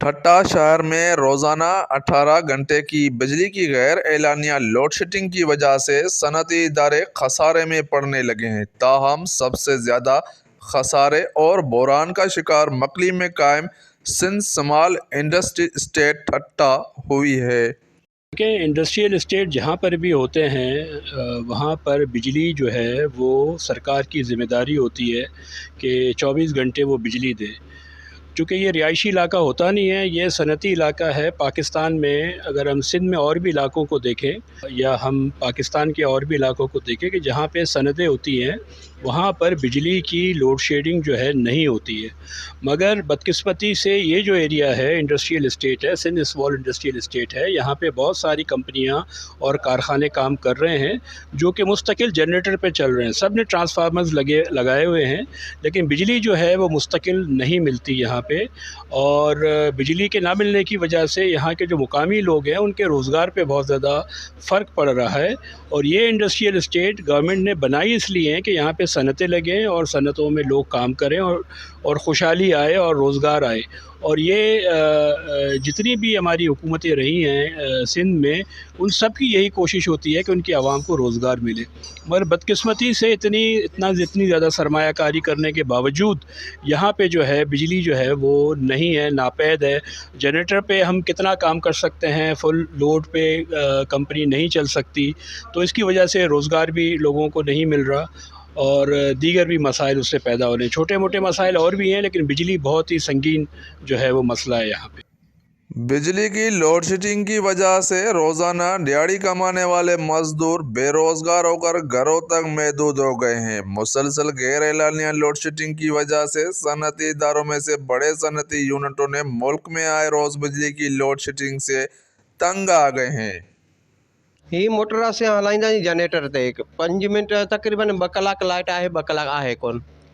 ٹھٹہ شہر میں روزانہ 18 گھنٹے کی بجلی کی غیر اعلانیہ لوڈ شیڈنگ کی وجہ سے صنعتی ادارے خسارے میں پڑنے لگے ہیں۔ تاہم سب سے زیادہ خسارے اور بحران کا شکار مکلی میں قائم Sindh small industry state Thatta ہوئی ہے۔ کہ انڈسٹریل اسٹیٹ جہاں پر بھی ہوتے ہیں وہاں پر بجلی جو ہے وہ سرکار کی ذمہ داری ہوتی ہے کہ 24 گھنٹے وہ بجلی دے۔ چونکہ یہ رہائشی علاقہ ہوتا نہیں ہے، یہ صنعتی علاقہ ہے۔ پاکستان میں اگر ہم سندھ میں اور بھی علاقوں کو دیکھیں یا ہم پاکستان کے اور بھی علاقوں کو دیکھیں کہ جہاں پہ صنعتیں ہوتی ہیں وہاں پر بجلی کی لوڈ شیڈنگ جو ہے نہیں ہوتی ہے، مگر بدقسمتی سے یہ جو ایریا ہے انڈسٹریل اسٹیٹ ہے، سندھ اسمال انڈسٹریل اسٹیٹ ہے، یہاں پہ بہت ساری کمپنیاں اور کارخانے کام کر رہے ہیں جو کہ مستقل جنریٹر پہ چل رہے ہیں۔ سب نے ٹرانسفارمرز لگائے ہوئے ہیں، لیکن بجلی جو ہے وہ مستقل نہیں ملتی یہاں پہ، اور بجلی کے نہ ملنے کی وجہ سے یہاں کے جو مقامی لوگ ہیں ان کے روزگار پہ بہت زیادہ فرق پڑ رہا ہے۔ اور یہ انڈسٹریل اسٹیٹ گورنمنٹ نے بنائی اس لیے ہیں کہ یہاں پہ صنعتیں لگیں اور صنعتوں میں لوگ کام کریں اور خوشحالی آئے اور روزگار آئے۔ اور یہ جتنی بھی ہماری حکومتیں رہی ہیں سندھ میں، ان سب کی یہی کوشش ہوتی ہے کہ ان کی عوام کو روزگار ملے، مگر بدقسمتی سے اتنی زیادہ سرمایہ کاری کرنے کے باوجود یہاں پہ جو ہے بجلی جو ہے وہ نہیں ہے، ناپید ہے۔ جنریٹر پہ ہم کتنا کام کر سکتے ہیں، فل لوڈ پہ کمپنی نہیں چل سکتی، تو اس کی وجہ سے روزگار بھی لوگوں کو نہیں مل رہا اور دیگر بھی مسائل اس سے پیدا ہو رہے ہیں۔ چھوٹے موٹے مسائل اور بھی ہیں، لیکن بجلی بہت ہی سنگین جو ہے وہ مسئلہ ہے یہاں پہ۔ بجلی کی لوڈ شیڈنگ کی وجہ سے روزانہ دیہڑی کمانے والے مزدور بے روزگار ہو کر گھروں تک محدود ہو گئے ہیں۔ مسلسل غیر اعلانیہ لوڈ شیڈنگ کی وجہ سے صنعتی اداروں میں سے بڑے صنعتی یونٹوں نے ملک میں آئے روز بجلی کی لوڈ شیڈنگ سے تنگ آ گئے ہیں۔ ہی موٹر سے ہلائیں جنریٹر تے 5 منٹ تقریباً 2 کلاک لائٹ ہے، 2 کلاک ہے کون۔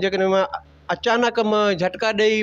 جيڪڏهن اچانڪ جھٽڪا ڏيئی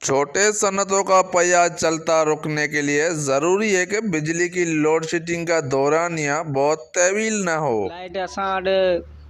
چھوٹے صنعتوں کا پہیہ چلتا رکنے کے لیے ضروری ہے کہ بجلی کی لوڈ شیڈنگ کا دورانیہ بہت طویل نہ ہو۔ لائٹ اساں وٽ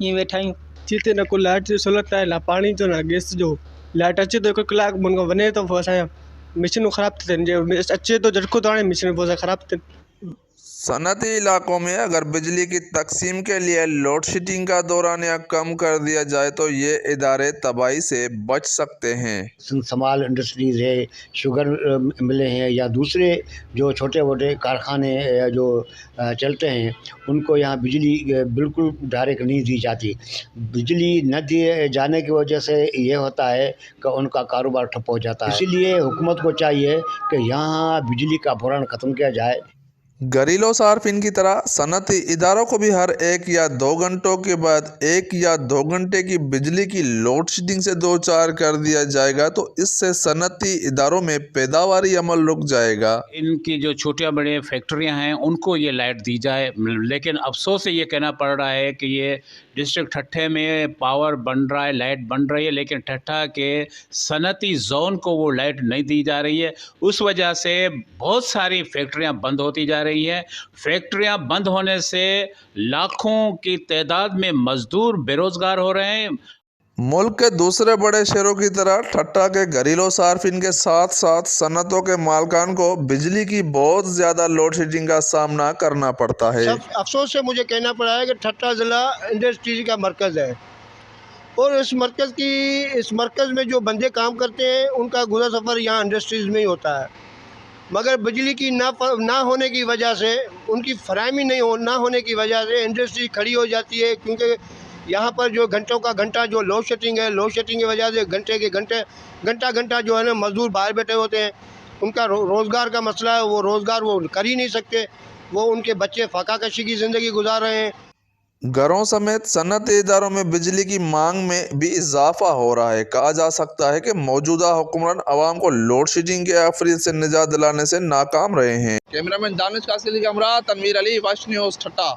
ائين ويٺا آهيون۔ جتي نہ کو لائٹ جو سہولت ہے، نہ پانی جو، نہ گیس جو۔ لائٹ اچي تو 1 کلاک من وڃي تو پوءِ اسان مشينون خراب ٿي وڃن، اچي تو جھٽڪو تو آڻي مشين پوءِ خراب ٿي۔ صنعتی علاقوں میں اگر بجلی کی تقسیم کے لیے لوڈ شیڈنگ کا دورانیہ کم کر دیا جائے تو یہ ادارے تباہی سے بچ سکتے ہیں۔ سمال انڈسٹریز ہے، شوگر ملیں ہیں یا دوسرے جو چھوٹے موٹے کارخانے جو چلتے ہیں، ان کو یہاں بجلی بالکل ڈائریکٹ نہیں دی جاتی۔ بجلی نہ دیے جانے کی وجہ سے یہ ہوتا ہے کہ ان کا کاروبار ٹھپ ہو جاتا ہے۔ اسی لیے حکومت کو چاہیے کہ یہاں بجلی کا بحران ختم کیا جائے۔ گھریلو صارفین کی طرح صنعتی اداروں کو بھی ہر 1 یا 2 گھنٹوں کے بعد 1 یا 2 گھنٹے کی بجلی کی لوڈ شیڈنگ سے دوچار کر دیا جائے گا تو اس سے صنعتی اداروں میں پیداواری عمل رک جائے گا۔ ان کی جو چھوٹے بڑے فیکٹریاں ہیں ان کو یہ لائٹ دی جائے، لیکن افسوس سے یہ کہنا پڑ رہا ہے کہ یہ ڈسٹرکٹ ٹھٹھے میں پاور بن رہا ہے، لائٹ بن رہی ہے، لیکن ٹھٹھہ کے صنعتی زون کو وہ لائٹ نہیں دی جا رہی ہے۔ اس وجہ سے بہت ساری فیکٹریاں بند ہوتی جا رہی ہیں۔ فیکٹریاں بند ہونے سے لاکھوں کی تعداد میں مزدور بے روزگار ہو رہے ہیں۔ ملک کے دوسرے بڑے شہروں کی طرح ٹھٹہ کے گھریلو صارفین کے ساتھ ساتھ صنعتوں کے مالکان کو بجلی کی بہت زیادہ لوڈ شیڈنگ کا سامنا کرنا پڑتا ہے۔ افسوس سے مجھے کہنا پڑا ہے کہ ٹھٹہ ضلع انڈسٹری کا مرکز ہے، اور اس مرکز میں جو بندے کام کرتے ہیں ان کا گزر سفر یہاں انڈسٹریز میں ہی ہوتا ہے، مگر بجلی کی نہ ہونے کی وجہ سے، ان کی فراہمی نہ ہونے کی وجہ سے انڈسٹری کھڑی ہو جاتی ہے، کیونکہ یہاں پر جو گھنٹوں کا گھنٹہ جو لوڈ شیڈنگ ہے، لوڈ شیڈنگ کی وجہ سے گھنٹہ جو ہے نا مزدور باہر بیٹھے ہوتے ہیں، ان کا روزگار کا مسئلہ ہے، وہ روزگار وہ کر ہی نہیں سکتے، وہ ان کے بچے فاقہ کشی کی زندگی گزار رہے ہیں۔ گھروں سمیت صنعتی اداروں میں بجلی کی مانگ میں بھی اضافہ ہو رہا ہے۔ کہا جا سکتا ہے کہ موجودہ حکمران عوام کو لوڈ شیڈنگ کے آفرید سے نجات دلانے سے ناکام رہے ہیں۔ کیمرہ مین دانش قاسقلی کے ہمراہ تنویر علی، ویسٹ نیوز ٹھٹہ۔